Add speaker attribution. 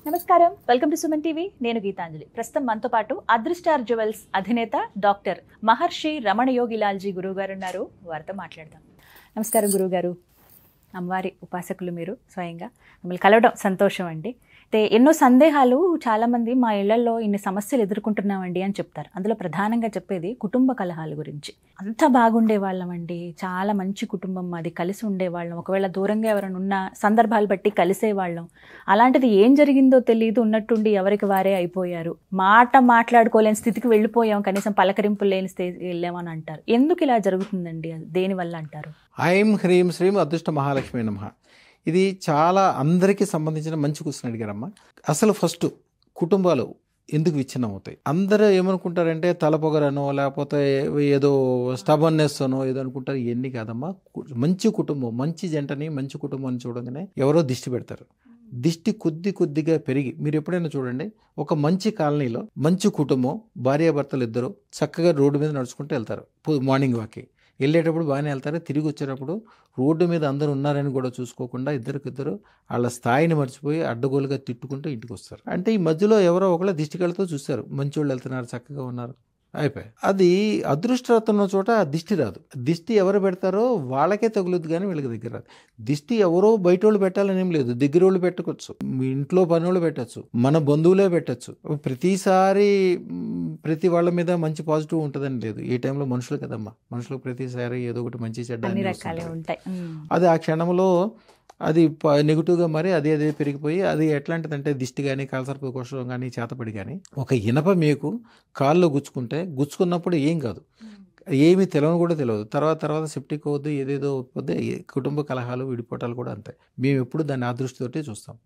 Speaker 1: నమస్కారం, welcome to Suman TV. నేను గీతాంజలి. ప్రస్తుతం మనతో పాటు అదృష్టార్ జ్యువెల్స్ అధినేత డాక్టర్ మహర్షి రమణ యోగిలాల్జీ గురువు గారు ఉన్నారు. వారితో మాట్లాడదాం. నమస్కారం గురువు గారు. అమ్మవారి ఉపాసకులు మీరు స్వయంగా. మిమ్మల్ని కలవడం సంతోషం అండి. అయితే ఎన్నో సందేహాలు చాలామంది మా ఇళ్లలో ఇన్ని సమస్యలు ఎదుర్కొంటున్నామండి అని చెప్తారు. అందులో ప్రధానంగా చెప్పేది కుటుంబ కలహాల గురించి. అంత బాగుండే వాళ్ళమండి, చాలా మంచి కుటుంబం మాది, కలిసి ఉండేవాళ్ళం, ఒకవేళ దూరంగా ఎవరైనా ఉన్న సందర్భాలు బట్టి కలిసేవాళ్ళం. అలాంటిది ఏం జరిగిందో తెలియదు, ఉన్నట్టుండి ఎవరికి వారే అయిపోయారు, మాట్లాడుకోలేని స్థితికి వెళ్ళిపోయాం, కనీసం పలకరింపులు లేని స్థితి వెళ్ళామని అంటారు. ఎందుకు ఇలా జరుగుతుందండి? దేనివల్ల అంటారు?
Speaker 2: ఐం హ్రీం శ్రీం అదృష్ట మహాలక్ష్మి నమః. ఇది చాలా అందరికీ సంబంధించిన మంచి క్వశ్చన్ అడిగారమ్మా. అసలు ఫస్ట్ కుటుంబాలు ఎందుకు విచ్ఛిన్నం అవుతాయి? అందరూ ఏమనుకుంటారంటే తలపొగరనో లేకపోతే ఏదో స్టబర్నెస్ అనో ఏదో అనుకుంటారు. ఇవన్నీ కాదమ్మా. మంచి కుటుంబం, మంచి జంటని, మంచి కుటుంబాన్ని చూడగానే ఎవరో దిష్టి పెడతారు. దిష్టి కొద్దిగా పెరిగి మీరు ఎప్పుడైనా చూడండి, ఒక మంచి కాలనీలో మంచి కుటుంబం, భార్యాభర్తలు ఇద్దరు చక్కగా రోడ్డు మీద నడుచుకుంటూ వెళ్తారు. మార్నింగ్ వాక్కి వెళ్ళేటప్పుడు బాగానే వెళ్తారు, తిరిగి వచ్చేటప్పుడు రోడ్డు మీద అందరూ ఉన్నారని కూడా చూసుకోకుండా ఇద్దరికిద్దరు వాళ్ళ స్థాయిని మర్చిపోయి అడ్డగోలుగా తిట్టుకుంటూ ఇంటికి వస్తారు. అంటే ఈ మధ్యలో ఎవరో ఒకళ్ళ దిష్టికలతో చూస్తారు, మంచి వాళ్ళు వెళ్తున్నారు, చక్కగా ఉన్నారు, అయిపోయి. అది అదృష్టరత్న చోట దిష్టి రాదు. దిష్టి ఎవరు పెడతారో వాళ్ళకే తగులుద్ది, కానీ వీళ్ళకి దగ్గర రాదు. దిష్టి ఎవరో బయట వాళ్ళు పెట్టాలని ఏం లేదు, దగ్గర వాళ్ళు పెట్టుకోవచ్చు, మీ ఇంట్లో పని వాళ్ళు పెట్టచ్చు, మన బంధువులే పెట్టచ్చు. ప్రతిసారి ప్రతి వాళ్ళ మీద మంచి పాజిటివ్ ఉంటుందని లేదు. ఈ టైంలో మనుషులు కదమ్మా, మనుషులకు ప్రతిసారి ఏదో ఒకటి మంచి చెడ్డ
Speaker 1: ఉంటాయి.
Speaker 2: అది ఆ క్షణంలో అది నెగిటివ్గా మరి అదే పెరిగిపోయి అది ఎట్లాంటిదంటే దిష్టి కానీ కాల్సర్ప కోశం కానీ చేతపడి కానీ ఒక ఇనప మేకు కాల్లో గుచ్చుకున్నప్పుడు ఏం కాదు, ఏమీ తెలియని కూడా తెలియదు. తర్వాత సెప్టిక్ అవుద్ది, ఏదేదో అవుద్ది. కుటుంబ కలహాలు విడిపోవటాలు కూడా అంతే. మేము ఎప్పుడు దాన్ని ఆ దృష్టితోటి చూస్తాం.